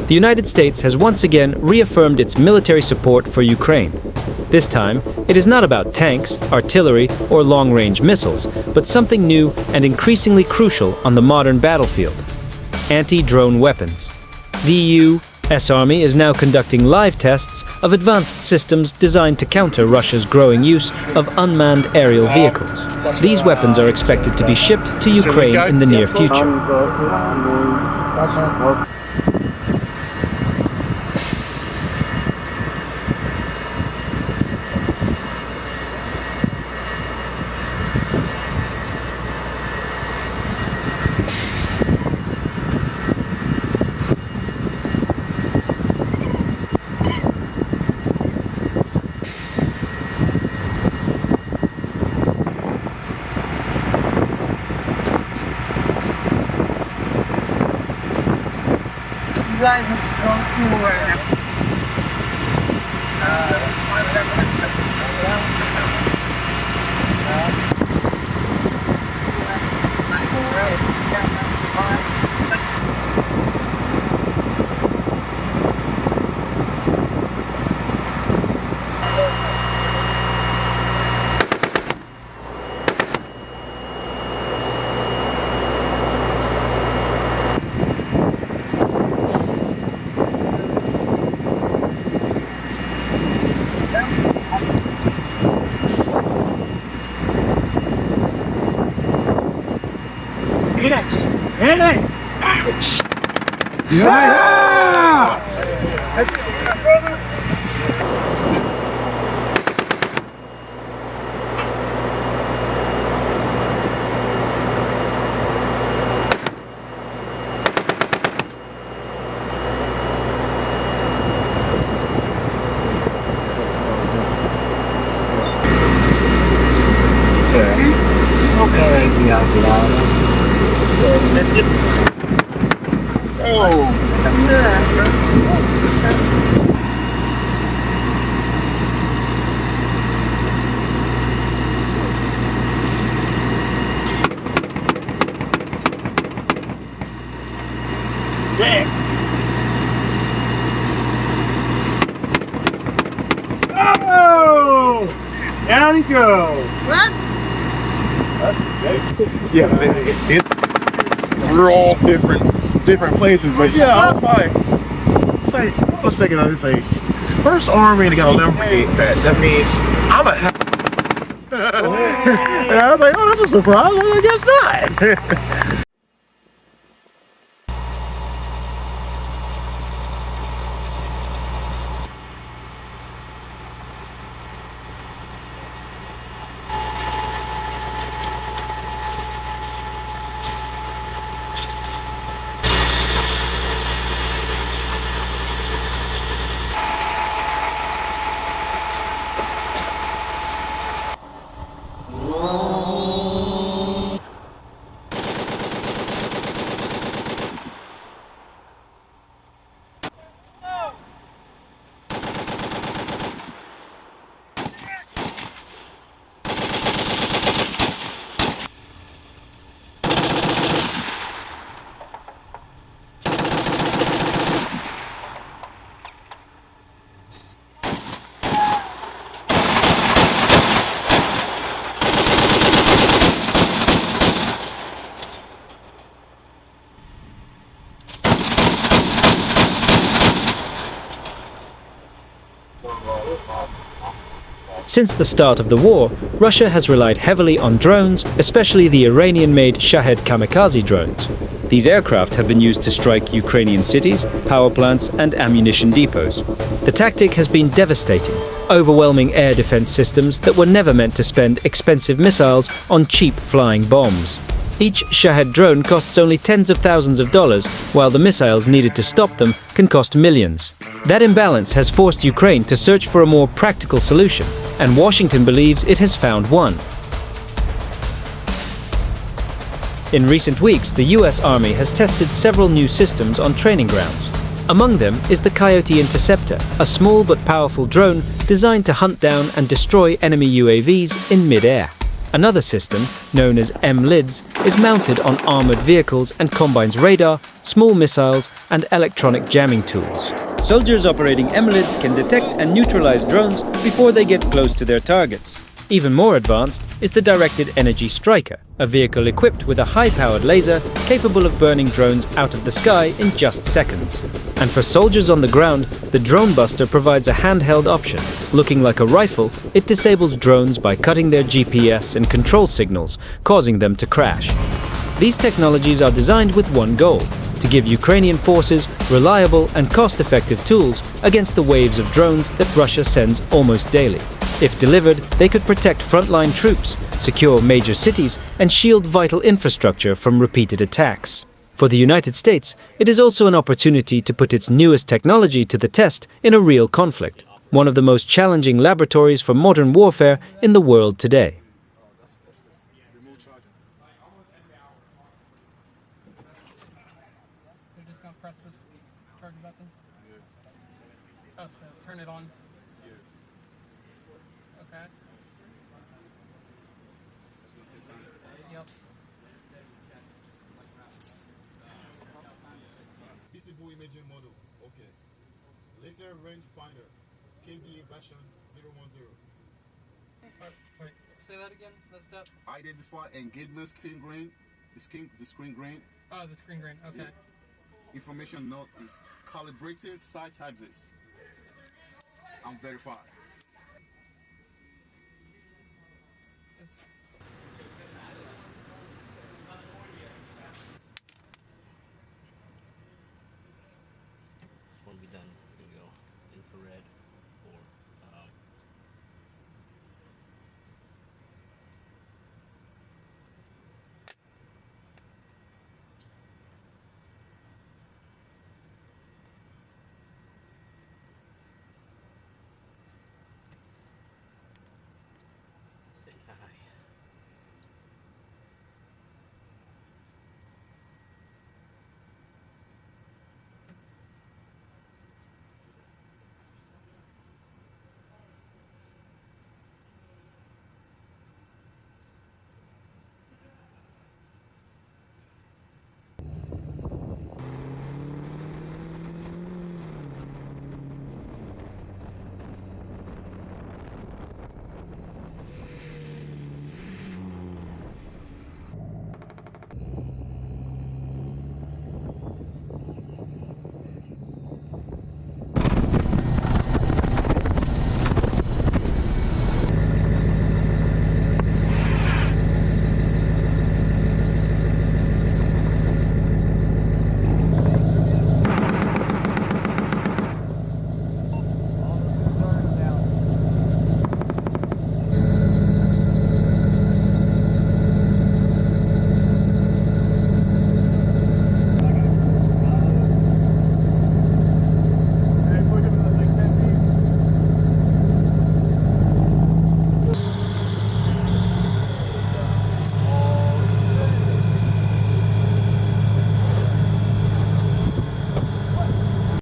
the United States has once again reaffirmed its military support for Ukraine. This time, it is not about tanks, artillery, or long-range missiles, but something new and increasingly crucial on the modern battlefield: anti-drone weapons. The U.S. Army is now conducting live tests of advanced systems designed to counter Russia's growing use of unmanned aerial vehicles. These weapons are expected to be shipped to Ukraine in the near future. Guys, it's so cool right now. Down you go. Yeah, we're all different places, but yeah, I was like, I was thinking, I was like, First Army to get a Lamborghini, that means I'm a and I was like, oh, that's a surprise. I guess not. Since the start of the war, Russia has relied heavily on drones, especially the Iranian-made Shahed kamikaze drones. These aircraft have been used to strike Ukrainian cities, power plants, and ammunition depots. The tactic has been devastating, overwhelming air defense systems that were never meant to spend expensive missiles on cheap flying bombs. Each Shahed drone costs only tens of thousands of dollars, while the missiles needed to stop them can cost millions. That imbalance has forced Ukraine to search for a more practical solution, and Washington believes it has found one. In recent weeks, the US Army has tested several new systems on training grounds. Among them is the Coyote Interceptor, a small but powerful drone designed to hunt down and destroy enemy UAVs in mid-air. Another system, known as M-LIDS, is mounted on armored vehicles and combines radar, small missiles, and electronic jamming tools. Soldiers operating M-LIDS can detect and neutralize drones before they get close to their targets. Even more advanced is the Directed Energy Striker, a vehicle equipped with a high-powered laser capable of burning drones out of the sky in just seconds. And for soldiers on the ground, the Drone Buster provides a handheld option. Looking like a rifle, it disables drones by cutting their GPS and control signals, causing them to crash. These technologies are designed with one goal: to give Ukrainian forces reliable and cost-effective tools against the waves of drones that Russia sends almost daily. If delivered, they could protect frontline troops, secure major cities, and shield vital infrastructure from repeated attacks. For the United States, it is also an opportunity to put its newest technology to the test in a real conflict, one of the most challenging laboratories for modern warfare in the world today. So just gonna press this charge button? Oh, so turn it on? Okay. Yep. Visible imaging model. Okay. Laser range finder. KD version 010. Wait, say that again, that step? Identify engagement screen grain. The screen grain. Oh, the screen grain, okay. Yeah. Information note is calibrating site axis. I'm verified.